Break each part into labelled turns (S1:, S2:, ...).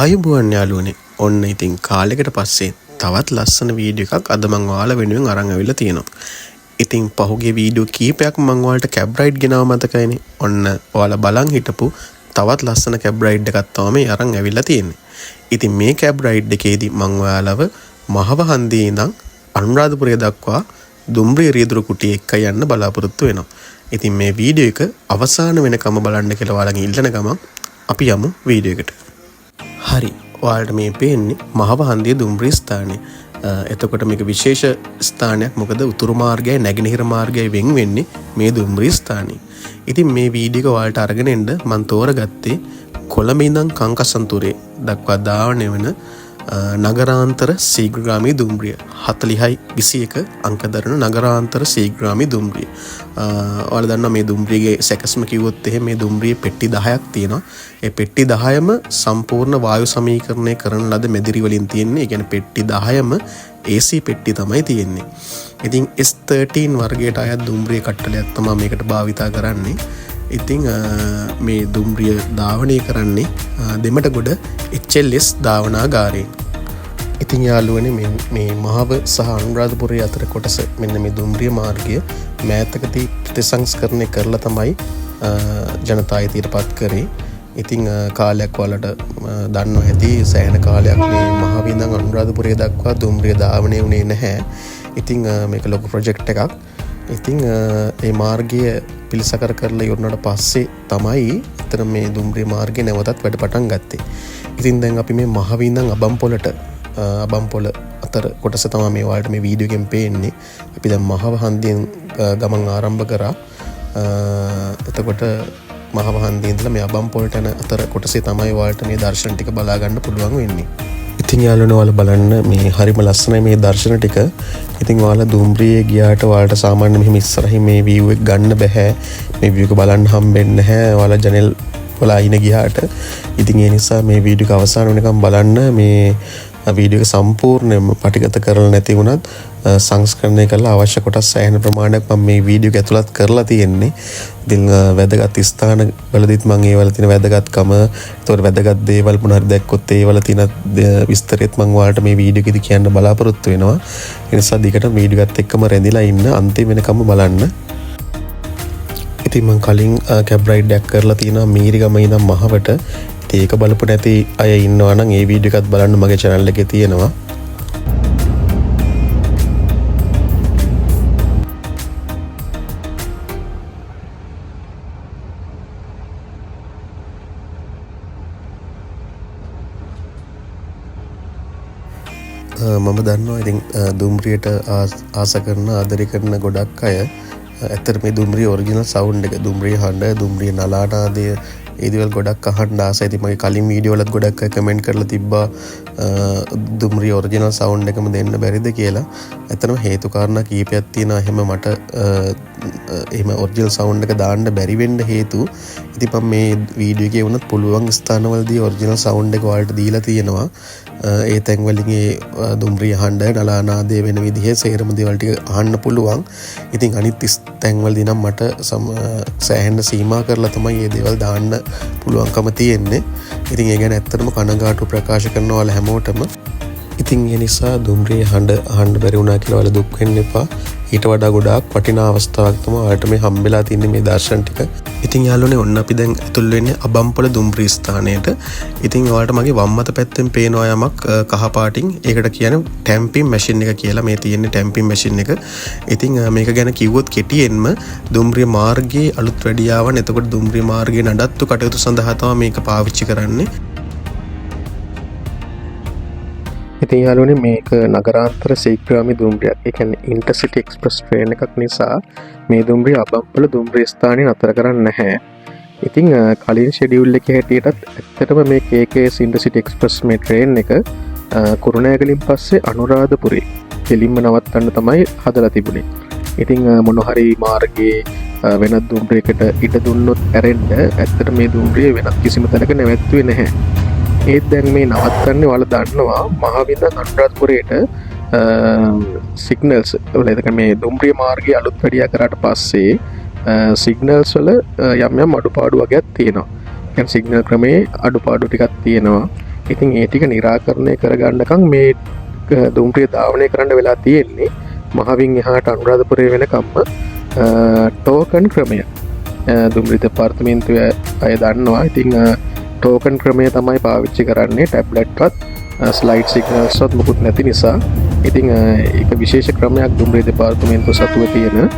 S1: ආයුබෝවන් යාළුවනේ. ඔන්න ඉතින් කාලෙකට පස්සේ තවත් ලස්සන වීඩියෝ එකක් අද මම ඔයාලා වෙනුවෙන් අරන් අවිල්ලා තියෙනවා. ඉතින් පහුගිය වීඩියෝ කීපයක් මම ඔයාලට කැබ් රයිඩ් ගෙනාව මතකයිනේ. ඔන්න ඔයාලා බලන් හිටපු තවත් ලස්සන කැබ් රයිඩ් එකක් තමයි අරන් අවිල්ලා තියෙන්නේ. ඉතින් මේ කැබ් රයිඩ් එකේදී මම ඔයාලව මහවහන්දියේ ඉඳන් අනුරාධපුරය දක්වා දුම්රිය රියදුරු කුටිය එක්ක යන්න බලාපොරොත්තු වෙනවා. ඉතින් මේ වීඩියෝ එක අවසාන වෙනකම බලන්න කියලා ඔයාලගෙන් ඉල්ලන ගමන් අපි යමු වීඩියෝ එකට. හරි, ඔයාලට මේ පේන්නේ මහවහන්දිය දුම්රිය ස්ථානය. එතකොට මේක විශේෂ ස්ථානයක්. මොකද උතුරු මාර්ගයයි නැගෙනහිර මාර්ගයයි වෙන් වෙන්නේ මේ දුම්රිය ස්ථානයේ. ඉතින් මේ වීඩියෝ එක ඔයාලට අරගෙන එන්න මම තෝරගත්තේ කොළඹ ඉඳන් කංකසන්තුරේ දක්වා ධාවනය වෙන නගරාන්තර ශීඝ්‍රගාමී දුම්රිය 40/21 අංක දරන නගරාන්තර ශීඝ්‍රගාමී දුම්රිය. ඔයාලා දන්නවා මේ දුම්රියගේ සැකස්ම කිව්වොත් එහෙම මේ දුම්රියේ පෙට්ටි 10ක් තියෙනවා. ඒ පෙට්ටි 10ම සම්පූර්ණ වායු සමීකරණය කරන ලද මෙදිරි වලින් තියෙන්නේ. ඒ කියන්නේ පෙට්ටි 10ම AC පෙට්ටි තමයි තියෙන්නේ. ඉතින් S13 වර්ගයට අයත් දුම්රිය කට්ටලයක් තමයි මේකට භාවිතා කරන්නේ. ඉතින් මේ දුම්රිය ධාවනය කරන්නේ දෙමටගොඩ HLS ධාවනාගාරයෙන්. ඉතින් යාළුවනේ මේ මහව සහ අනුරාධපුරය අතර කොටස මෙන්න මේ දුම්රිය මාර්ගය මෑතකදී ප්‍රතිසංස්කරණය කරලා තමයි ජනතා ඉදිරිපත් කරේ. ඉතින් කාලයක් වලට දන්නව ඇති සෑහෙන කාලයක් මේ මහව ඉඳන් අනුරාධපුරය දක්වා දුම්රිය ධාවනය වුණේ නැහැ. ඉතින් මේක ලොකු ප්‍රොජෙක්ට් එකක්. ඉතින් ඒ මාර්ගය පිළිසකර කරලා ඉවරනට පස්සේ තමයි අතන මේ දුම්රිය මාර්ගය නැවතත් වැඩ පටන් ගත්තේ. ඉතින් දැන් අපි මේ මහව ඉඳන් අබම්පොල අතර කොටස තමයි මේ ඔයාලට මේ වීඩියෝ එකෙන් පේන්නේ. අපි දැන් මහවහන්දියෙන් ගමන් ආරම්භ කරා. එතකොට මහවහන්දියේ ඉඳලා මේ අබම්පොලට යන අතර කොටසේ තමයි ඔයාලට මේ දර්ශන ටික බලා ගන්න පුළුවන් වෙන්නේ. ඉතින් යාළුවනේ ඔයාලා බලන්න මේ හරිම ලස්සනයි මේ දර්ශන ටික. ඉතින් ඔයාලා දුම්රියේ ගියාට ඔයාලට සාමාන්‍ය මෙහෙම ඉස්සරහින් මේ view එක ගන්න බෑ. මේ view එක බලන්න හම්බෙන්නේ නැහැ. ඔයාලා ජනෙල් වල අයින ගියාට. ඉතින් ඒ නිසා මේ වීඩියෝ එක අවසාන වෙනකම් බලන්න. මේ වීඩියෝ එක සම්පූර්ණයෙන්ම පටිගත කරලා නැති වුණත් සංස්කරණය කරලා අවශ්‍ය කොටස් සෑහෙන ප්‍රමාණයක් මම මේ වීඩියෝ එක ඇතුළත් කරලා තියෙන්නේ. ඉතින් වැදගත් ස්ථාන වලදීත් මම ඒවල තියෙන වැදගත්කම, ඒතකොට වැදගත් දේවල් මොන හරි දැක්කොත් ඒවල තියෙන විස්තරෙත් මම ඔයාලට මේ වීඩියෝ එකේදී කියන්න බලාපොරොත්තු වෙනවා. ඒ නිසා දිගට වීඩියෝ එකත් එක්කම රැඳිලා ඉන්න අන්තිම වෙනකම් බලන්න. ඉතින් මම කලින් කැබ් රයිඩ් එකක් කරලා තියෙනවා මීරිගම ඉඳන් මහවට. ඒක බලපු නැති අය ඉන්නවා නම් ඒ වීඩියෝ එකත් බලන්න මගේ channel එකේ තියෙනවා. මම දන්නවා ඉතින් දුම්රියට ආස කරන ආදරය කරන ගොඩක් අය ඇත්තට මේ දුම්රිය ඔරිජිනල් සවුන්ඩ් එක, දුම්රිය හඬ, දුම්රිය නලානාදය ඒ දේවල් ගොඩක් අහන්න ආසයි. ඉතින් මගේ කලින් වීඩියෝ වලත් ගොඩක් අය කමෙන්ට් කරලා තිබ්බා දුම්රිය ඔරිජිනල් සවුන්ඩ් එකම දෙන්න බැරිද කියලා. ඇත්තටම හේතු කාරණා කීපයක් තියෙනවා. එහෙම මට එහෙම ඔරිජිනල් සවුන්ඩ් එක දාන්න බැරි වෙන්න හේතු. ඉතින් මම මේ වීඩියෝ එකේ වුණත් පුළුවන් ස්ථානවලදී ඔරිජිනල් සවුන්ඩ් එක ඔයාලට දීලා තියෙනවා. ඒ තැන් වලින් ඒ දුම්රිය හඬ, නලානාදය වෙන විදිහේ සේරම දේවල් ටික අහන්න පුළුවන්. ඉතින් අනිත් තැන් වලදී නම් මට සෑහෙන සීමා කරලා තමයි මේ දේවල් දාන්න පුළුවන්කම තියෙන්නේ. ඉතින් ඒ ගැන ඇත්තටම කනගාටු ප්‍රකාශ කරනවා ඔයාලා හැමෝටම. ඉතින් ඒ නිසා දුම්රිය හඬ අහන්න බැරි වුණා කියලා ඔයාලා දුක් වෙන්න එපා. ඊට වඩා ගොඩාක් වටිනා අවස්ථාවක් තමයි ඔයාලට මේ හම්බෙලා තින්නේ මේ දර්ශන ටික. ඉතින් යාළුවනේ ඔන්න අපි දැන් ඇතුල් වෙන්නේ අබම්පොල දුම්රිය ස්ථානයට. ඉතින් ඔයාලට මගේ වම් අත පැත්තෙන් පේනවා යමක් කහ පාටින්. ඒකට කියන්නේ ටැම්පින් මැෂින් එක කියලා. මේ තියෙන්නේ ටැම්පින් මැෂින් එක. ඉතින් මේක ගැන කිව්වොත් කෙටියෙන්ම දුම්රිය මාර්ගයේ අලුත් වැඩියාවන්, එතකොට දුම්රිය මාර්ගයේ නඩත්තු කටයුතු සඳහා තමයි මේක පාවිච්චි කරන්නේ. ඉතින් යාළුවනේ මේක නගරාන්තර ශීඝ්‍රගාමී දුම්රියක්. ඒ කියන්නේ ඉන්ටර්සිටි එක්ස්ප්‍රස් ට්‍රේන් එකක් නිසා මේ දුම්රිය අබම්පොල දුම්රිය ස්ථානයේ නතර කරන්නේ නැහැ. ඉතින් කලින් ෂෙඩියුල් එකේ හැටියටත් ඇත්තටම මේ KKS ඉන්ටර්සිටි එක්ස්ප්‍රස් මේ ට්‍රේන් එක කුරුණෑගලින් පස්සේ අනුරාධපුරේ දෙලින්ම නවත්තන්න තමයි හදලා තිබුණේ. ඉතින් මොන හරි මාර්ගයේ වෙනත් දුම්රියකට ඉඩ දුන්නොත් ඇරෙන්න ඇත්තට මේ දුම්රිය වෙනත් කිසිම තැනක නැවැත්තුවේ නැහැ. ඒත් දැන් මේ නවත්තන්නේ ඔයාලා දන්නවා මහවින්ද අනුරාධපුරයට සිග්නල්ස් වල. එතකොට මේ දුම්රිය මාර්ගයේ අලුත් වැඩියා කරාට පස්සේ සිග්නල්ස් වල යම් අඩුපාඩු වගේක් තියෙනවා. කියන්නේ සිග්නල් ක්‍රමේ අඩුපාඩු ටිකක් තියෙනවා. ඉතින් ඒ ටික निराකරණය කරගන්නකම් මේ දුම්රිය ධාවනය කරන්න වෙලා තියෙන්නේ මහවින් එහාට අනුරාධපුරය වෙනකම්ම ටෝකන් ක්‍රමය. දුම්රිය දෙපාර්තමේන්තුවේ අය දන්නවා. ඉතින් ටෝකන් ක්‍රමය තමයි පාවිච්චි කරන්නේ. ටැබ්ලට්වත් ස්ලයිඩ් සිග්නල්ස්වත් මුකුත් නැති නිසා. ඉතින් ඒක විශේෂ ක්‍රමයක් දුම්රිය දෙපාර්තමේන්තුව සතුව තියෙන.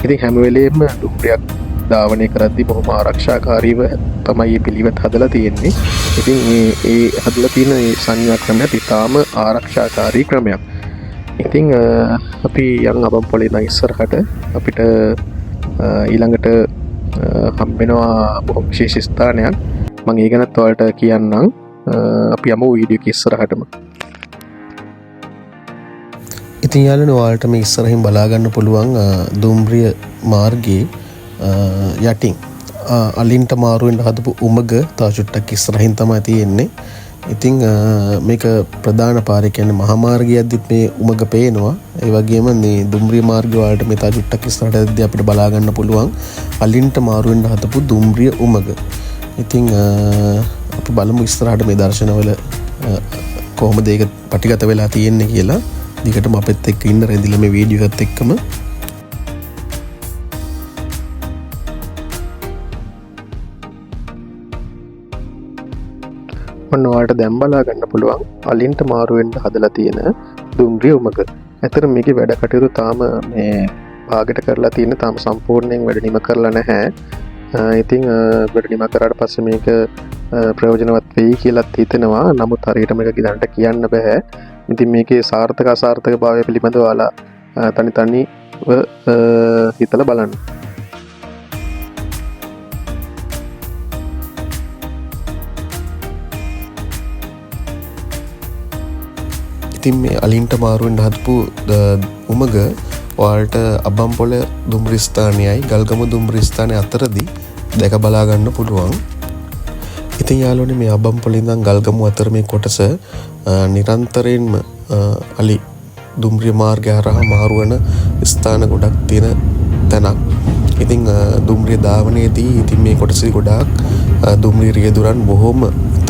S1: ඉතින් හැම වෙලේම දුම්රියක් ධාවනය කරද්දී බොහොම ආරක්ෂාකාරීව තමයි මේ පිළිවෙත් හදලා තියෙන්නේ. ඉතින් ඒ හදලා තියෙන මේ සංඥා ක්‍රමයක් ඉතාම ආරක්ෂාකාරී ක්‍රමයක්. ඉතින් අපි යන් අබම්පොලේ නම් ඉස්සරහට අපිට ඊළඟට හම්බෙනවා බොහොම විශේෂ ස්ථානයක්. මම ඒ ගැනත් ඔයාලට කියන්නම්. අපි යමු වීඩියෝ එක ඉස්සරහටම. ඉතින් යාළුවනේ ඔයාලට මේ ඉස්සරහින් බලා ගන්න පුළුවන් දුම්රිය මාර්ගයේ යටින් අලින්ට මාරු වෙන්න හදපු උමග තව චුට්ටක් ඉස්සරහින් තමයි තියෙන්නේ. ඉතින් මේක ප්‍රධාන පාරේ කියන්නේ මහා මාර්ගයේදීත් මේ උමග පේනවා. ඒ වගේම මේ දුම්රිය මාර්ගය වලට මේ තව චුට්ටක් ඉස්සරහටදී අපිට බලා ගන්න පුළුවන් අලින්ට මාරු වෙන්න හදපු දුම්රිය උමග. ඉතින් අපි බලමු ඉස්සරහට මේ දර්ශනවල කොහොමද ඒක පටිගත වෙලා තියෙන්නේ කියලා. දිගටම අපිත් එක්ක ඉන්න රැඳිලා මේ වීඩියෝ එකත් එක්කම. ඔන්න ඔයාලට දැන් බලා ගන්න පුළුවන් අලින්ට මාරු වෙන්න හදලා තියෙන දුම්රිය උමග. ඇත්තට මේකේ වැඩ කටයුතු තාම මේ භාගයට කරලා තියෙන තාම සම්පූර්ණයෙන් වැඩ නිම කරලා නැහැ. ඉතින් වැඩ නිම කරාට පස්සේ මේක ප්‍රයෝජනවත් වෙයි කියලා හිතෙනවා. නමුත් හරියට මේක ගිදන්ට කියන්න බෑ. ඉතින් මේකේ සාර්ථක අසාර්ථක භාවය පිළිබඳව ඔයාලා තනිව හිතලා බලන්න. ඉතින් මේ අලින්ට මාරු වෙන්න හදපු උමග ඔයාලට අබම්පොල දුම්රිය ස්ථානයයි ගල්ගම දුම්රිය ස්ථානය අතරදී දැක බලා ගන්න පුළුවන්. ඉතින් යාළුවනේ මේ අබම්පොල ඉඳන් ගල්ගම අතර මේ කොටස නිරන්තරයෙන්ම අලි දුම්රිය මාර්ගය හරහා මාරු වෙන ස්ථාන ගොඩක් තියෙන තැනක්. ඉතින් දුම්රිය ධාවනයේදී ඉතින් මේ කොටසේ ගොඩාක් දුම්රිය රියදුරන් බොහොම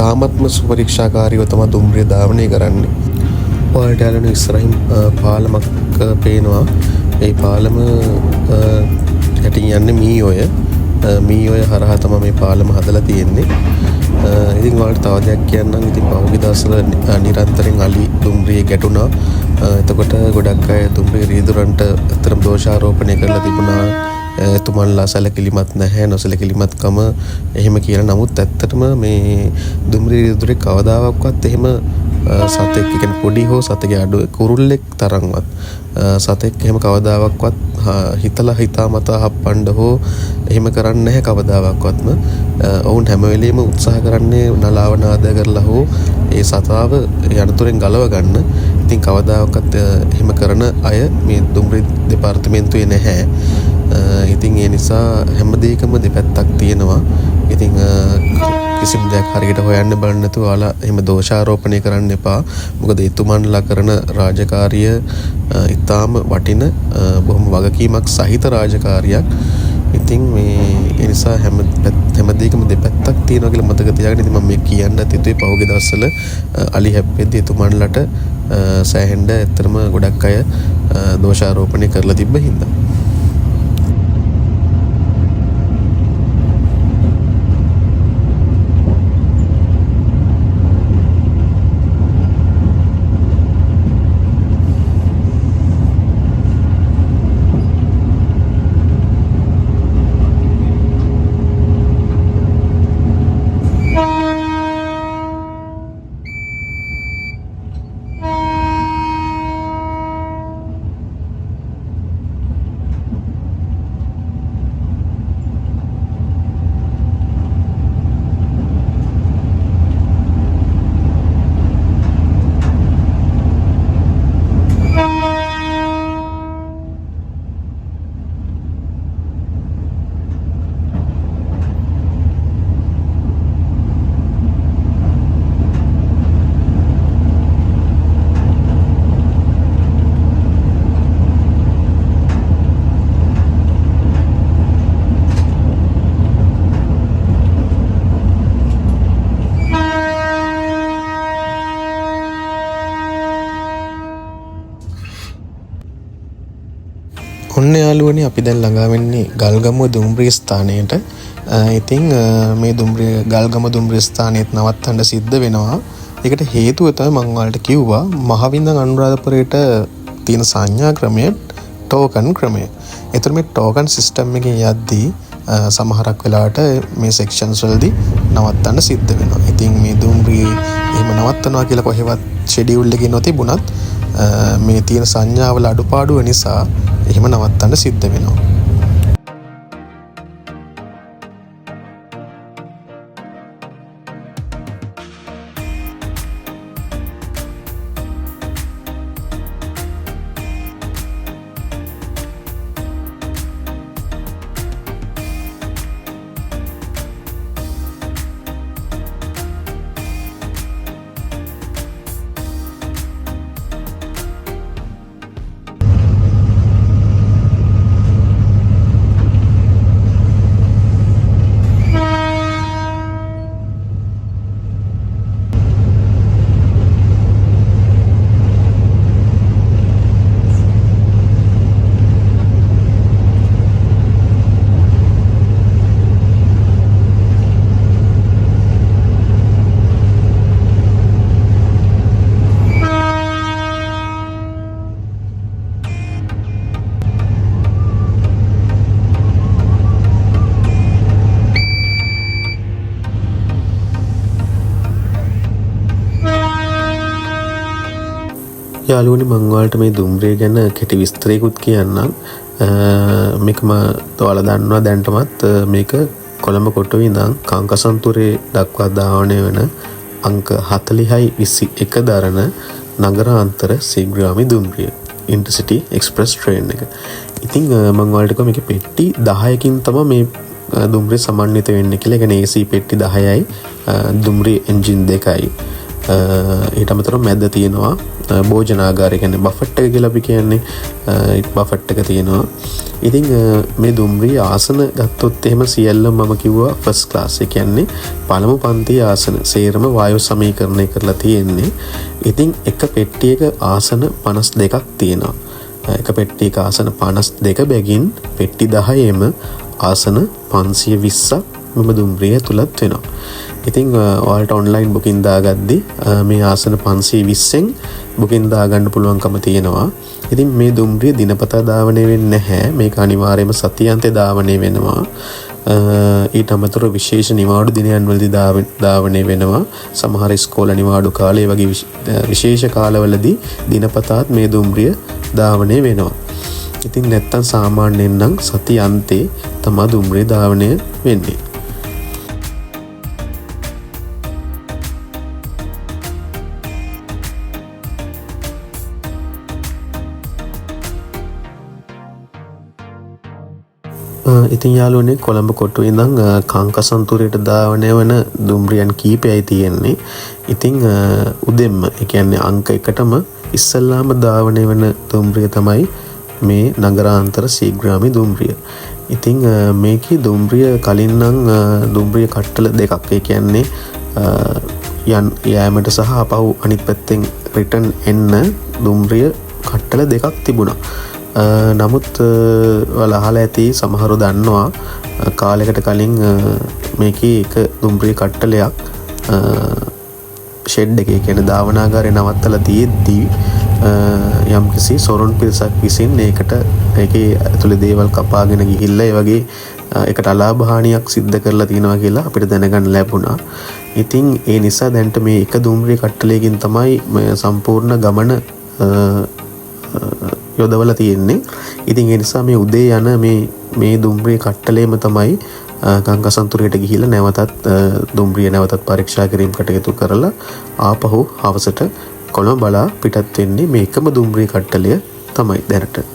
S1: තාමත්ම සුපරීක්ෂාකාරීව තමයි දුම්රිය ධාවනය කරන්නේ. ඔයාලට යාළුවනේ ඉස්සරහින් පාලමක් පේනවා. ඒ පාලම යටින් යන්නේ මීඔය හරහා තමයි මේ පාලම හදලා තියෙන්නේ. ඉතින් ඔයාලට තව දෙයක් කියන්නම්. ඉතින් පහුගිය දවස්වල නිරන්තරයෙන් අලි දුම්රිය ගැටුණා. එතකොට ගොඩක් අය දුම්රිය රියදුරන්ට අතරම දෝෂාරෝපණය කරලා තිබුණා. එතුමන්ලා සැලකිලිමත් නැහැ, නොසැලකිලිමත්කම එහෙම කියලා. නමුත් ඇත්තටම මේ දුම්රිය රියදුරේ කවදාවත් එහෙම සතෙක් කියන්නේ පොඩි හෝ සතෙක්ගේ අඩු කුරුල්ලෙක් තරම්වත් සතෙක් එහෙම කවදාවත් හිතලා හිතාමතා හප්පන්න හෝ එහෙම කරන්නේ නැහැ කවදාවත්ම. ඔවුන් හැම වෙලෙම උත්සාහ කරන්නේ නලාව නාද කරලා හෝ ඒ සතාව යනතුරෙන් ගලව ගන්න. ඉතින් කවදාවත් එහෙම කරන අය මේ දුම්රිය දෙපාර්තමේන්තුවේ නැහැ. ඉතින් ඒ නිසා හැම දෙයකම දෙපැත්තක් තියෙනවා. ඉතින් කිසිම දෙයක් හරියට හොයන්න බලන්න නැතුව ඔයාලා එහෙම දෝෂාරෝපණය කරන්න එපා. මොකද එතුමන්ලා කරන රාජකාරිය ඉතාම වටින බොහොම වගකීමක් සහිත රාජකාරියක්. ඉතින් මේ ඒ නිසා හැම දෙයකම දෙපැත්තක් තියෙනවා කියලා මතක තියාගන්න. ඉතින් මම මේ කියන්න තිතුවේ පහුගිය දවස්වල අලි හැප්පෙද්දී එතුමන්ලට සෑහෙන්න ඇත්තටම ගොඩක් අය දෝෂාරෝපණය කරලා තිබ්බ හින්දා. ඔන්න යාළුවනේ අපි දැන් ළඟා වෙන්නේ ගල්ගමුව දුම්රිය ස්ථානයට. ඉතින් මේ ගල්ගමුව දුම්රිය ස්ථානයේත් නවත්තන්න සිද්ධ වෙනවා. ඒකට හේතුව තමයි මම ඔයාලට කිව්වා මහවින්දන් අනුරාධපුරයට තියෙන සංඥා ක්‍රමය ටෝකන් ක්‍රමය. ඒතර මේ ටෝකන් සිස්ටම් එකෙන් යද්දී සමහරක් වෙලාවට මේ සෙක්ෂන්ස් වලදී නවත්තන්න සිද්ධ වෙනවා. ඉතින් මේ දුම්රිය එහෙම නවත්තනවා කියලා කොහෙවත් ෂෙඩියුල් එකේ නොතිබුණත් මේ තියෙන සංඥාවල අඩුපාඩුව නිසා එහෙම නවත්තන්න සිද්ධ වෙනවා. යාළුවනේ මම ඔයාලට මේ දුම්රිය ගැන කෙටි විස්තරයකුත් කියන්නම්. මේක ඔයාලා දන්නවා දැන්ටමත් මේක කොළඹ කොටුවේ ඉඳන් කංකසන්තුරේ දක්වා ධාවනය වෙන අංක 40/21 දරන නගරාන්තර ශීඝ්‍රගාමී දුම්රිය ඉන්ටර්සිටි එක්ස්ප්‍රස් ට්‍රේන් එක. ඉතින් මම ඔයාලට කිව්වා මේකේ පෙට්ටි 10කින් තමයි මේ දුම්රිය සමන්විත වෙන්නේ කියලා. ඒ කියන්නේ AC පෙට්ටි 10යි දුම්රිය එන්ජින් 2යි. ඊට අමතරව මැද තියෙනවා භෝජනාගාරය කියන්නේ බෆට් එක කියලා අපි කියන්නේ. බෆට් එක තියෙනවා. ඉතින් මේ දුම්රිය ආසන ගත්තොත් එහෙම සියල්ලම මම කිව්වා ෆස්ට් ක්ලාස්. ඒ කියන්නේ පළමු පන්තියේ ආසන සේරම වායු සමීකරණය කරලා තියෙන්නේ. ඉතින් එක පෙට්ටියක ආසන 52ක් තියෙනවා. එක පෙට්ටියක ආසන 52 බැගින් පෙට්ටි 10ෙම ආසන 520ක් මෙම දුම්රිය තුලත් වෙනවා. ඉතින් ඔයාලට ඔන්ලයින් බුකින් දාගද්දි මේ ආසන 520න් බුකින් දාගන්න පුළුවන්කම තියෙනවා. ඉතින් මේ දුම්රිය දිනපතා ධාවනය වෙන්නේ නැහැ. මේක අනිවාර්යයෙන්ම සතියාන්තේ ධාවනය වෙනවා. ඊට අමතරව විශේෂ නිවාඩු දිනයන් වලදී ධාවනය වෙනවා. සමහර ඉස්කෝල නිවාඩු කාලේ වගේ විශේෂ කාලවලදී දිනපතාත් මේ දුම්රිය ධාවනය වෙනවා. ඉතින් නැත්තම් සාමාන්‍යයෙන් නම් සතියාන්තේ තමයි දුම්රිය ධාවනය වෙන්නේ. ඉතින් යාළුවනේ කොළඹ කොටුවේ ඉඳන් කංකසන්තුරයට ධාවනය වන දුම්රියන් කීපයයි තියෙන්නේ. ඉතින් උදෙන්ම ඒ කියන්නේ අංක 1ටම ඉස්සල්ලාම ධාවනය වන දුම්රිය තමයි මේ නගරාන්තර ශීඝ්‍රගාමී දුම්රිය. ඉතින් මේකේ දුම්රිය කලින් නම් දුම්රිය කට්ටල දෙකක්. ඒ කියන්නේ යෑමට සහ අපහු අනිත් පැත්තෙන් රිටර්න් එන්න දුම්රිය කට්ටල දෙකක් තිබුණා. නමුත් ඔයාලා අහලා ඇති සමහරව දන්නවා කාලයකට කලින් මේකේ එක දුම්රිය කට්ටලයක් ෂෙඩ් එකේ කියන්නේ ධාවනාගාරේ නවත්තලා තියෙද්දී යම්කිසි සොරුන් පිරිසක් විසින් ඒකේ ඇතුලේ දේවල් කපාගෙන ගිහිල්ලා ඒ වගේ ඒකට අලාභ හානියක් සිද්ධ කරලා තියෙනවා කියලා අපිට දැනගන්න ලැබුණා. ඉතින් ඒ නිසා දැන්ට මේ එක දුම්රිය කට්ටලයකින් තමයි සම්පූර්ණ ගමන යොදවලා තියෙන්නේ. ඉතින් ඒ නිසා මේ උදේ යන මේ දුම්රිය කට්ටලේම තමයි ගංගාසන්තුරයට ගිහිල්ලා නැවතත් දුම්රිය නැවතත් පරීක්ෂා කිරීම කටයුතු කරලා ආපහු හවසට කොළඹ බලා පිටත් වෙන්නේ මේ එකම දුම්රිය කට්ටලය තමයි දැනට.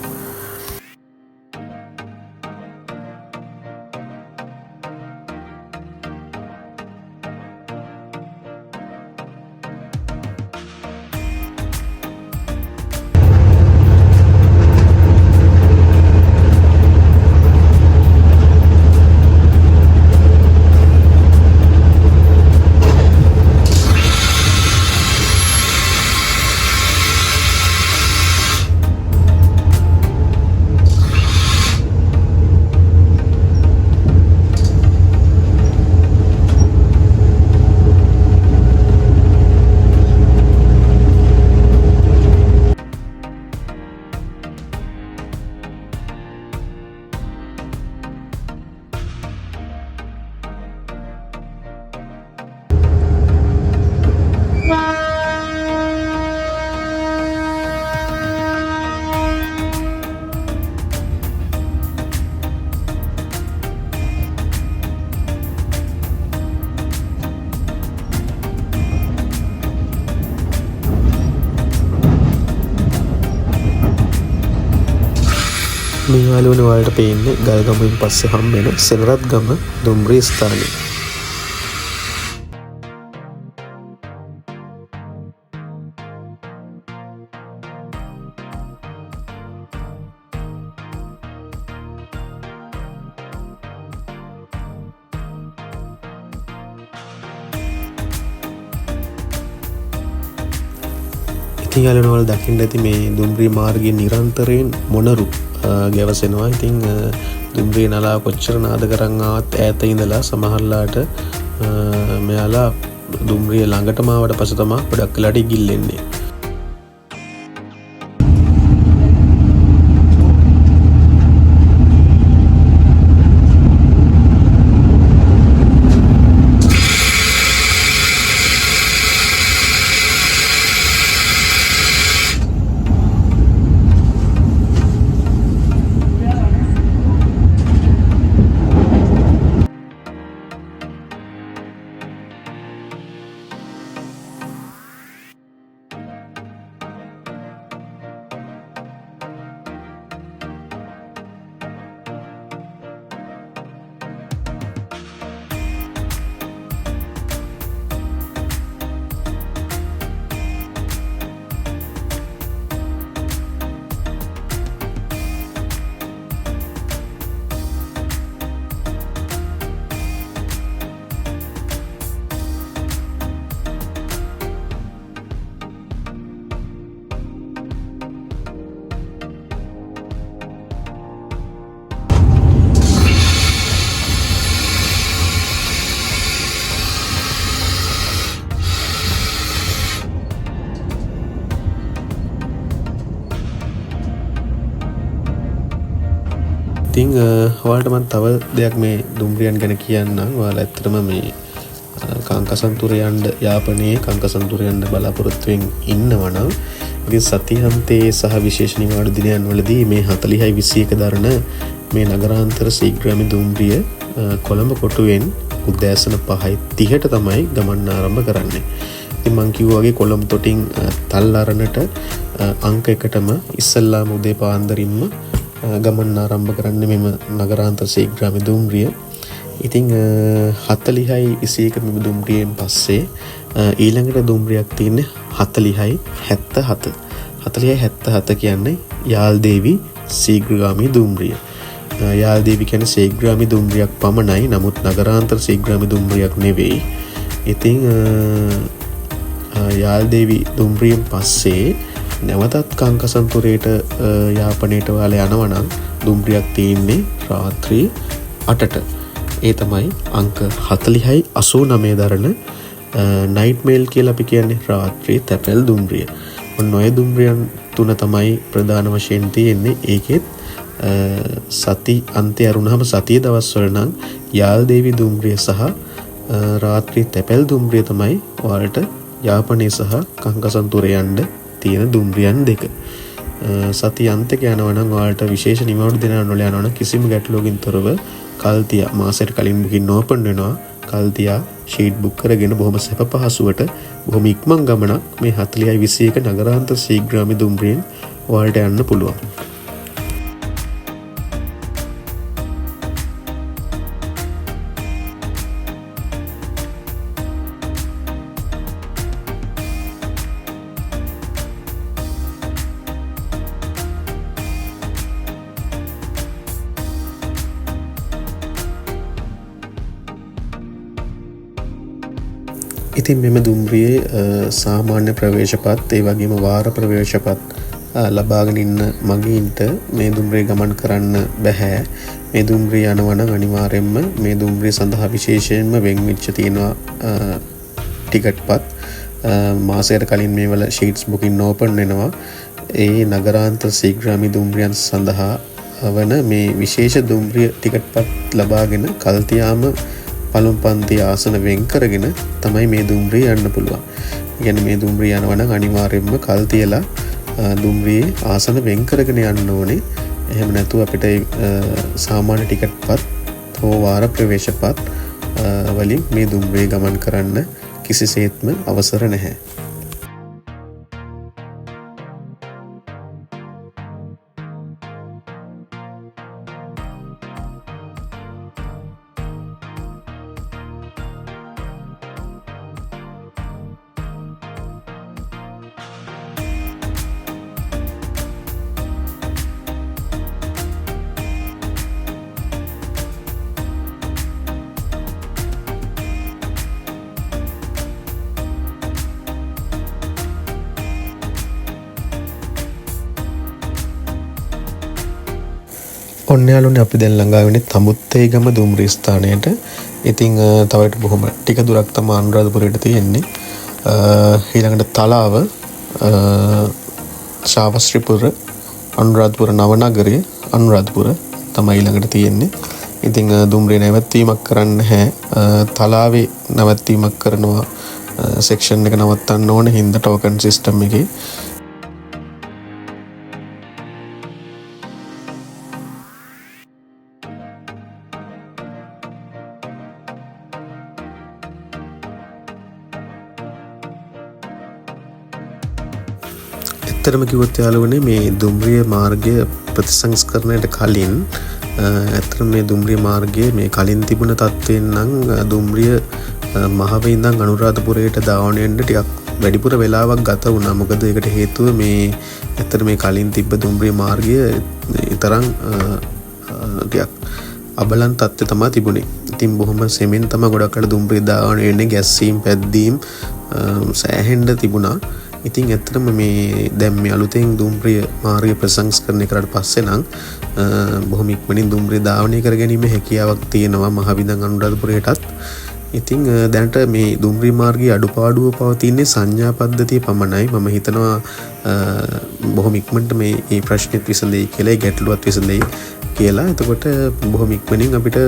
S1: මේ යාළුවනේ ඔයාලට පේන්නේ ගල්ගමුවෙන් පස්සේ හම්බෙන සෙනරත්ගම දුම්රිය ස්ථානය. ඉතින් යාළුවනේ ඔයාලා දකින්න ඇති මේ දුම්රිය මාර්ගයේ නිරන්තරයෙන් මොනරු ගැවසෙනවා. ඉතින් දුම්රිය නලාව කොච්චර නාද කරන් ආවත් ඈත ඉඳලා සමහරලාට මෙයාලා දුම්රිය ළඟටම ආවට පස්සේ තමයි ගොඩක් වෙලාට ඉගිල්ලෙන්නේ. ඉතින් ඔයාලට මම තව දෙයක් මේ දුම්රියන් ගැන කියන්නම්. ඔයාලා ඇත්තටම මේ කාංකසන්තුර යන්න යාපනයේ කාංකසන්තුර යන්න බලාපොරොත්තුෙන් ඉන්නවා නම් ඉතින් සතිහන්තයේ සහ විශේෂ නිවාඩු දිනයන් වලදී මේ 40/21 දරන මේ නගරාන්තර ශීඝ්‍රගාමී දුම්රිය කොළඹ කොටුවෙන් උදෑසන 5:30ට තමයි ගමන් ආරම්භ කරන්නේ. ඉතින් මම කිව්වා වගේ කොළඹ තොටින් තල්ලාරණට අංක 1ටම ඉස්සල්ලාම උදේ පාන්දරින්ම ගමන් ආරම්භ කරන්නේ මෙම නගරාන්තර ශීඝ්‍රගාමී දුම්රිය. ඉතින් 40/21 මෙම දුම්රියෙන් පස්සේ ඊළඟට දුම්රියක් තියෙන්නේ 40/77. 40/77 කියන්නේ යාල්දේවි ශීඝ්‍රගාමී දුම්රිය. යාල්දේවි කියන්නේ ශීඝ්‍රගාමී දුම්රියක් පමණයි. නමුත් නගරාන්තර ශීඝ්‍රගාමී දුම්රියක් නෙවෙයි. ඉතින් යාල්දේවි දුම්රියෙන් පස්සේ නැවතත් කාංකසන්තුරේට යාපනයට ඔයාලා යනවා නම් දුම්රියක් තියෙන්නේ රාත්‍රී 8ට. ඒ තමයි අංක 40/89 දරන නයිට් මේල් කියලා අපි කියන්නේ රාත්‍රී තැපැල් දුම්රිය. ඔන්න ඔය දුම්රියන් තුන තමයි ප්‍රධාන වශයෙන් තියෙන්නේ. ඒකෙත් සති අන්තය අරුණාම සතිය දවස්වල නම් යාල්දේවි දුම්රිය සහ රාත්‍රී තැපැල් දුම්රිය තමයි ඔයාලට යාපනයේ සහ කාංකසන්තුරේ යන්න තියෙන දුම්රියන් දෙක. සති අන්තක යනවා නම් ඔයාලට විශේෂ නිවාඩු දිනවල යනවා නම් කිසිම ගැටලුවකින් තොරව කල්තියා මාසෙට කලින් බුකින් ඕපන් වෙනවා. කල්තියා ෂීට් බුක් කරගෙන බොහොම සැප පහසුවට බොහොම ඉක්මන් ගමනක් මේ 40/21 නගරාන්තර ශීඝ්‍රගාමී දුම්රියෙන් ඔයාලට යන්න පුළුවන්. ඉතින් මෙම දුම්රියේ සාමාන්‍ය ප්‍රවේශපත් ඒ වගේම වාර ප්‍රවේශපත් ලබාගෙන ඉන්න මගීන්ට මේ දුම්රිය ගමන් කරන්න බෑ. මේ දුම්රිය යනවා නම් අනිවාර්යයෙන්ම මේ දුම්රිය සඳහා විශේෂයෙන්ම වෙන් වෙච්ච තියෙනවා ටිකට්පත්. මාසයකට කලින් මේවල ෂීට්ස් බුකින් ඕපන් වෙනවා. ඒ නගරාන්තර ශීඝ්‍රගාමී දුම්රියන් සඳහා වන මේ විශේෂ දුම්රිය ටිකට්පත් ලබාගෙන කල්තියාම පළමු පන්ති ආසන වෙන් කරගෙන තමයි මේ දුම්රිය යන්න පුළුවන්. කියන්නේ මේ දුම්රිය යනවා නම් අනිවාර්යයෙන්ම කල් තියලා දුම්රියේ ආසන වෙන් කරගෙන යන්න ඕනේ. එහෙම නැතුව අපිට සාමාන්‍ය ටිකට්පත් හෝ වාර ප්‍රවේශපත් වලින් මේ දුම්රිය ගමන් කරන්න කිසිසේත්ම අවසර නැහැ. ඔන්න යාළුවනේ අපි දැන් ළඟා වෙන්නේ තමුත්තේගම දුම්රිය ස්ථානයට. ඉතින් තව බොහොම ටික දුරක් තමයි අනුරාධපුරයට තියෙන්නේ. ඊළඟට තලාව, ශාවස්ත්‍රීපුර, අනුරාධපුර නවනගරය, අනුරාධපුර තමයි ඊළඟට තියෙන්නේ. ඉතින් දුම්රිය නැවැත්වීමක් කරන්න නැහැ. තලාවේ නැවැත්වීමක් කරනවා. සෙක්ෂන් එක නවත්තන්න ඕනේ හින්දා ටෝකන් සිස්ටම් එකේ. ඇත්තටම කිව්වොත් යාළුවනේ මේ දුම්රිය මාර්ගය ප්‍රතිසංස්කරණයට කලින් ඇත්තටම මේ දුම්රිය මාර්ගයේ මේ කලින් තිබුණ තත්ත්වයෙන් නම් දුම්රිය මහවේ ඉඳන් අනුරාධපුරයට ධාවනය වෙන්න ටිකක් වැඩිපුර වෙලාවක් ගත වුණා. මොකද ඒකට හේතුව මේ ඇත්තට මේ කලින් තිබ්බ දුම්රිය මාර්ගය තරම් ටිකක් අබලන් තත්ත්වය තමයි තිබුණේ. ඉතින් බොහොම සෙමින් තමයි ගොඩක් අර දුම්රිය ධාවනය වෙන්නේ, ගැස්සීම් පැද්දීම් සෑහෙන්න තිබුණා. ඉතින් ඇත්තටම මේ දැන් මේ අලුතෙන් දුම්රිය මාර්ගය ප්‍රසංස්කරණය කරාට පස්සේ නම් බොහොම ඉක්මනින් දුම්රිය ධාවනය කර ගැනීම හැකියාවක් තියෙනවා මහවිඳන් අනුරාධපුරයටත්. ඉතින් දැනට මේ දුම්රිය මාර්ගයේ අඩුපාඩුව පවතින්නේ සංඥා පද්ධතිය පමණයි. මම හිතනවා බොහොම ඉක්මනට මේ ප්‍රශ්නෙත් විසඳෙයි කියලා, ඒ ගැටලුවත් විසඳෙයි කියලා. එතකොට බොහොම ඉක්මනින් අපිට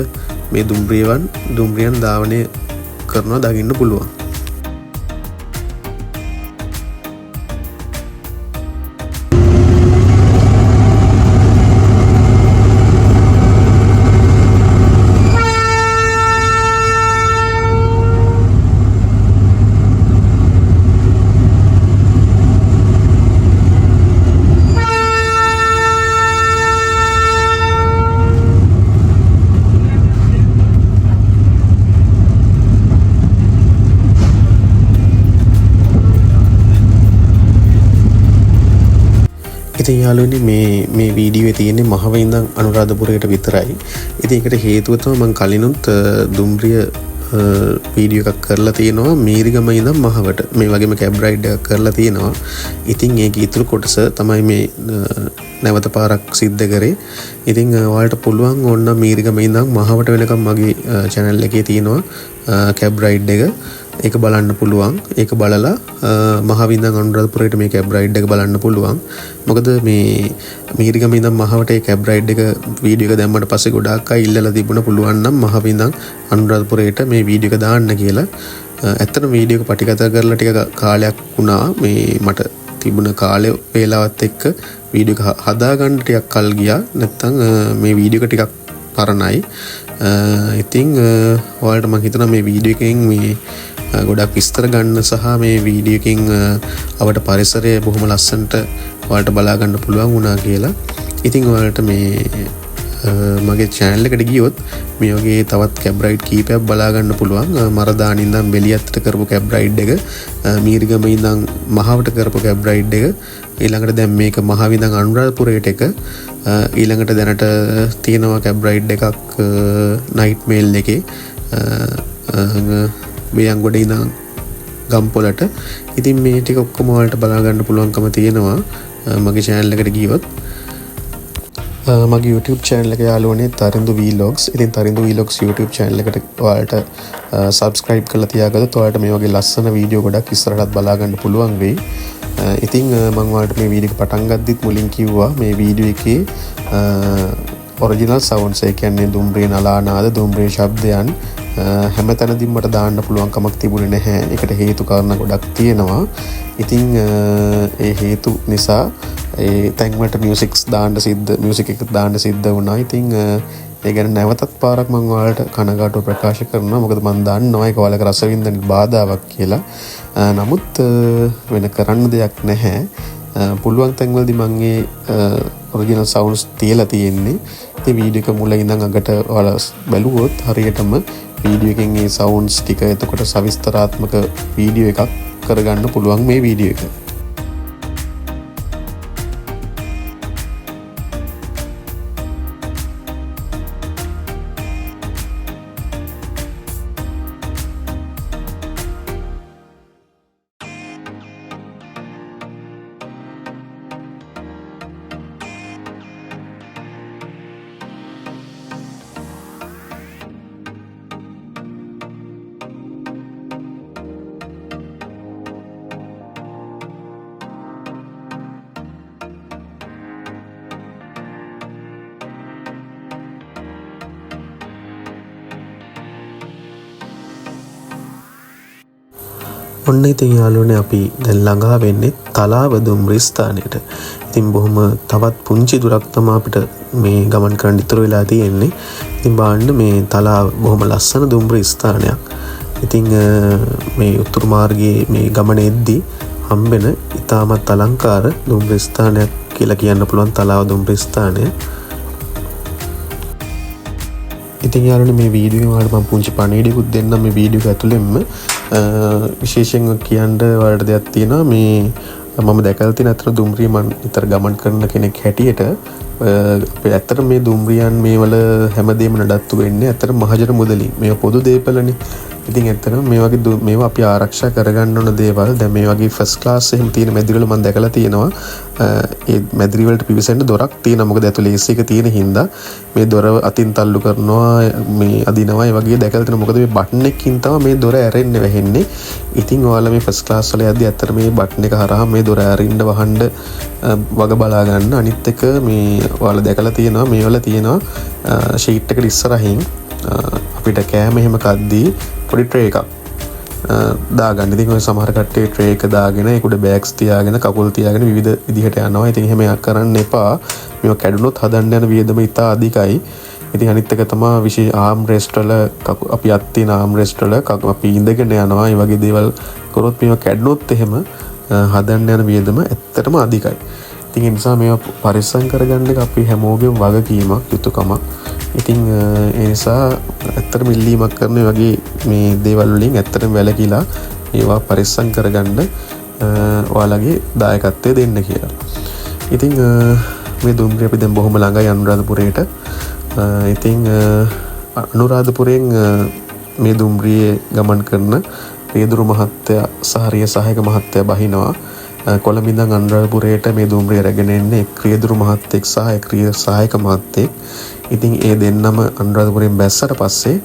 S1: මේ දුම්රියන් ධාවනය කරනවා දකින්න පුළුවන්. ඉතින් යාළුවනේ මේ වීඩියෝවේ තියෙන්නේ මහව ඉඳන් අනුරාධපුරයට විතරයි. ඉතින් ඒකට හේතුව තමයි මම කලිනුත් දුම්රිය වීඩියෝ එකක් කරලා තියෙනවා මීරිගම ඉඳන් මහවට. මේ වගේම කැබ් රයිඩ් එකක් කරලා තියෙනවා. ඉතින් ඒකේ ඊතුරු කොටස තමයි මේ නැවත පාරක් සිද්ධ කරේ. ඉතින් ඔයාලට පුළුවන් ඕන්න මීරිගම ඉඳන් මහවට වෙනකම් මගේ channel එකේ තියෙනවා කැබ් රයිඩ් එක. ඒක බලන්න පුළුවන්. ඒක බලලා මහවිඳන් අනුරාධපුරයට මේ කැබ් රයිඩ් එක බලන්න පුළුවන්. මොකද මේ මීරිගම ඉඳන් මහවට ඒ කැබ් රයිඩ් එක වීඩියෝ එක දැම්මට පස්සේ ගොඩාක් අය ඉල්ලලා තිබුණා පුළුවන් නම් මහවිඳන් අනුරාධපුරයට මේ වීඩියෝ එක දාන්න කියලා. ඇත්තටම වීඩියෝ එක පටිගත කරලා ටික කාලයක් වුණා. මේ මට තිබුණ කාලය වේලාවත් එක්ක වීඩියෝ එක හදාගන්න ටිකක් කල් ගියා. නැත්තම් මේ වීඩියෝ එක ටිකක් පරණයි. ඉතින් ඔයාලට මම හිතනවා මේ වීඩියෝ එකෙන් මේ ගොඩක් විස්තර ගන්න සහ මේ වීඩියෝ එකකින් අපට පරිසරය බොහොම ලස්සනට ඔයාලට බලා ගන්න පුළුවන් වුණා කියලා. ඉතින් ඔයාලට මේ මගේ channel එකට ගියොත් මේ වගේ තවත් කැබ් රයිඩ් කීපයක් බලා ගන්න පුළුවන්. මරදාන ඉඳන් බෙලියත්තට කරපු කැබ් රයිඩ් එක, මීරිගම ඉඳන් මහවට කරපු කැබ් රයිඩ් එක, ඊළඟට දැන් මේක මහවිඳන් අනුරාධපුරයට එක, ඊළඟට දැනට තියෙනවා කැබ් රයිඩ් එකක් නයිට් මේල් එකේ බියංගොඩ ඉඳන් ගම්පොලට. ඉතින් මේ ටික ඔක්කොම ඔයාලට බලා ගන්න පුළුවන්කම තියෙනවා මගේ channel එකට ගියොත්. මගේ YouTube channel එක යාළුවනේ තරිඳු vlogs. ඉතින් තරිඳු vlogs YouTube channel එකට ඔයාලට subscribe කරලා තියාගත්තොත් ඔයාලට මේ වගේ ලස්සන වීඩියෝ ගොඩක් ඉස්සරහටත් බලා ගන්න පුළුවන් වෙයි. ඉතින් මම ඔයාලට මේ වීඩියෝ එක පටන් ගද්දිත් මුලින් කිව්වා මේ වීඩියෝ එකේ ඔරිජිනල් සවුන්ඩ්ස්, ඒ කියන්නේ දුම්රිය නලානාද, දුම්රිය ශබ්දයන් හැමතැනදීම මට දාන්න පුළුවන් කමක් තිබුණේ නැහැ. ඒකට හේතු කාරණා ගොඩක් තියෙනවා. ඉතින් ඒ හේතු නිසා ඒ තැන් වලට මියුසික් එක දාන්න සිද්ධ වුණා. ඉතින් ඒ ගැන නැවතත් පාරක් මම ඔයාලට කනගාටුව ප්‍රකාශ කරනවා. මොකද මම දන්නවා ඒක ඔයාලගේ රසවින්දනට බාධාවක් කියලා. නමුත් වෙන කරන්න දෙයක් නැහැ. පුළුවන් තැන්වලදී මම ඒ ඔරිජිනල් සවුන්ඩ්ස් තියලා තියෙන්නේ. ඉතින් වීඩියෝ එක මුල ඉඳන් අගට ඔයාලා බැලුවොත් හරියටම වීඩියෝ එකෙන් මේ සවුන්ඩ්ස් ටික එතකොට සවිස්තරාත්මක වීඩියෝ එකක් කරගන්න පුළුවන් මේ වීඩියෝ එක. ඔන්න ඉතින් යාළුවනේ අපි දැන් ළඟා වෙන්නේ තලාව දුම්රිය ස්ථානයට. ඉතින් බොහොම තවත් පුංචි දුරක් තමයි අපිට මේ ගමන් කරන්න ඉතුරු වෙලා තියෙන්නේ. ඉතින් බලන්න මේ තලාව බොහොම ලස්සන දුම්රිය ස්ථානයක්. ඉතින් මේ උතුරු මාර්ගයේ මේ ගමන එද්දී හම්බෙන ඉතාමත් අලංකාර දුම්රිය ස්ථානයක් කියලා කියන්න පුළුවන් තලාව දුම්රිය ස්ථානය. ඉතින් යාළුවනේ මේ වීඩියෝ එකේ මම පුංචි පණිවිඩයක්ත් දෙන්නම් මේ වීඩියෝ එක ඇතුළෙන්ම විශේෂයෙන් කියන්න වලට දෙයක් තියෙනවා මේ මම දැකලා තියෙන අතර දුම්රිය මම විතර ගමන් කරන කෙනෙක් හැටියට අපේ ඇත්තට මේ දුම්රියන් මේවල හැමදේම නඩත්තු වෙන්නේ ඇත්තට මහජන මුදලින් මේ පොදු දේපලනේ. ඉතින් ඇත්තටම මේ වගේ මේවා අපි ආරක්ෂා කරගන්න ඕන දේවල්. දැන් මේ වගේ ෆස්ට් ක්ලාස් එහෙම තියෙන මැදිරිවල මම දැකලා තියෙනවා. ඒ මැදිරි වලට පිවිසෙන්න දොරක් තියෙනවා. මොකද ඇතුලේ AC එක තියෙන හින්දා මේ දොර අතින් තල්ලු කරනවා මේ අදිනවා ඒ වගේ දැකලා තියෙනවා. මොකද මේ බටන් එකකින් තමයි මේ දොර ඇරෙන්නේ වැහෙන්නේ. ඉතින් ඔයාලා මේ ෆස්ට් ක්ලාස් වල යද්දී ඇත්තට මේ බටන් එක හරහා මේ දොර ඇරින්න වහන්න වග බලා ගන්න. අනිත් එක මේ ඔයාලා දැකලා තියෙනවා මේ වල තියෙනවා ෂීට් එකට ඉස්සරහින් අපිට කෑම එහෙම කද්දී පොඩි ට්‍රේ එකක් දාගන්න. ඉතින් ඔය සමහර කට්ටිය ට්‍රේ එක දාගෙන ඒකුඩ බෑග්ස් තියාගෙන කකුල් තියාගෙන විවිධ විදිහට යනවා. ඉතින් එහෙම කරන්න එපා. මේවා කැඩුනොත් හදන්න යන වියදම ඉතා අධිකයි. ඉතින් අනිත් එක තමයි විශේෂ ආම් රෙස්ට් වල අපි අත් තියෙන ආම් රෙස්ට් වල අපි ඉඳගෙන යනවා. ඒ වගේ දේවල් කරොත් මේවා කැඩුනොත් එහෙම හදන්න යන වියදම ඇත්තටම අධිකයි. ඉතින් ඒ නිසා මේවා පරිස්සම් කරගන්න එක අපි හැමෝගෙම වගකීමක් යුතුයකමක්. ඉතින් ඒ නිසා ඇත්තටම ඉල්ලීමක් කරන වගේ මේ දේවල් වලින් ඇත්තටම වැළකීලා ඒවා පරිස්සම් කරගන්න ඔයාලගේ දායකත්වය දෙන්න කියලා. ඉතින් මේ දුම්රිය අපි දැන් බොහොම ළඟයි අනුරාධපුරයට. ඉතින් අනුරාධපුරයෙන් මේ දුම්රියේ ගමන් කරන රියදුරු මහත්තයා සහ රිය සහායක මහත්තයා බහිනවා. කොළඹ ඉඳන් අනුරාධපුරයට මේ දුම්රිය රැගෙන එන්නේ එක් රියදුරු මහත්තයෙක් සහ එක් රිය සහායක මහත්තයෙක්. ඉතින් ඒ දෙන්නම අනුරාධපුරයෙන් බැස්සට පස්සේ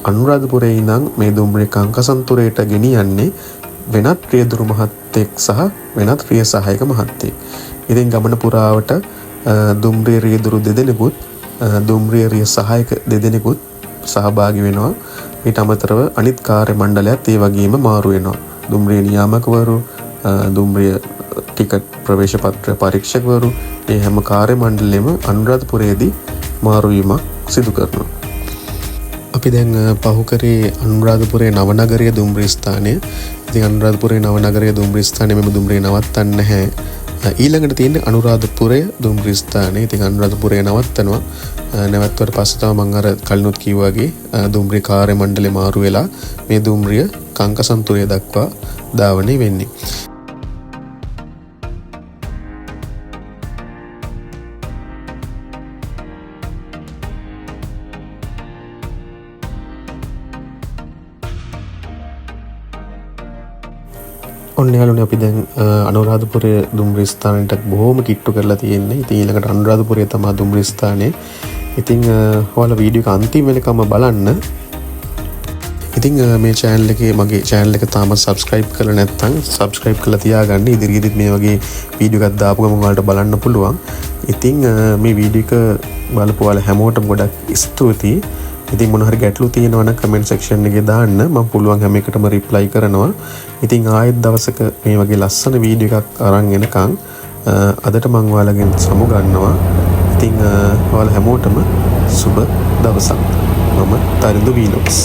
S1: අනුරාධපුරයේ ඉඳන් මේ දුම්රිය කංකසන්තුරයට ගෙනියන්නේ වෙනත් රියදුරු මහත්තයෙක් සහ වෙනත් රිය සහායක මහත්තයෙක්. ඉතින් ගමන පුරාවට දුම්රිය රියදුරු දෙදෙනෙකුත් දුම්රිය රිය සහායක දෙදෙනෙකුත් සහභාගී වෙනවා. ඊට අමතරව අනිත් කාර්ය මණ්ඩලයත් ඒ වගේම මාරු වෙනවා. දුම්රිය නියාමකවරු, දුම්රිය ටිකට් ප්‍රවේශ පත්‍ර පරීක්ෂකවරු ඒ හැම කාර්ය මණ්ඩලෙම අනුරාධපුරයේදී මාරුවීමක් සිදු කරනවා. අපි දැන් පහු කරේ අනුරාධපුරයේ නවනගරයේ දුම්රිය ස්ථානය. ඉතින් අනුරාධපුරයේ නවනගරයේ දුම්රිය ස්ථානයේ මෙම දුම්රිය නවත්තන්නේ නැහැ. ඊළඟට තියෙන්නේ අනුරාධපුරයේ දුම්රිය ස්ථානය. ඉතින් අනුරාධපුරයේ නවත්තනවා. නැවතුවට පස්සේ තමයි මම අර කලිනුත් කිව්වා වගේ දුම්රිය කාර්ය මණ්ඩලේ මාරු වෙලා මේ දුම්රිය කංකසන්තුරය දක්වා ධාවනය වෙන්නේ. ඔන්න යාළුවනේ අපි දැන් අනුරාධපුරයේ දුම්රිය ස්ථානයට බොහොම කිට්ටු කරලා තියෙන්නේ. ඉතින් ඊළඟට අනුරාධපුරයේ තමයි දුම්රිය ස්ථානය. ඉතින් ඔයාලා වීඩියෝ එක අන්තිම වෙනකම් බලන්න. ඉතින් මේ channel එකේ මගේ channel එක තාම subscribe කරලා නැත්නම් subscribe කරලා තියාගන්න. ඉදිරියේදීත් මේ වගේ වීඩියෝ එකක් දාපු ගමන් ඔයාලට බලන්න පුළුවන්. ඉතින් මේ වීඩියෝ එක බලපු ඔයාලා හැමෝටම ගොඩක් ස්තුතියි. ඉතින් මොන හරි ගැටලු තියෙනවා නම් comment section එකේ දාන්න. මම පුළුවන් හැම එකටම reply කරනවා. ඉතින් ආයෙත් දවසක මේ වගේ ලස්සන වීඩියෝ එකක් අරන් එනකන් අදට මම ඔයාලගෙන් සමු ගන්නවා. ඉතින් ඔයාලා හැමෝටම සුබ දවසක්. මම තරිඳු වීලොග්ස්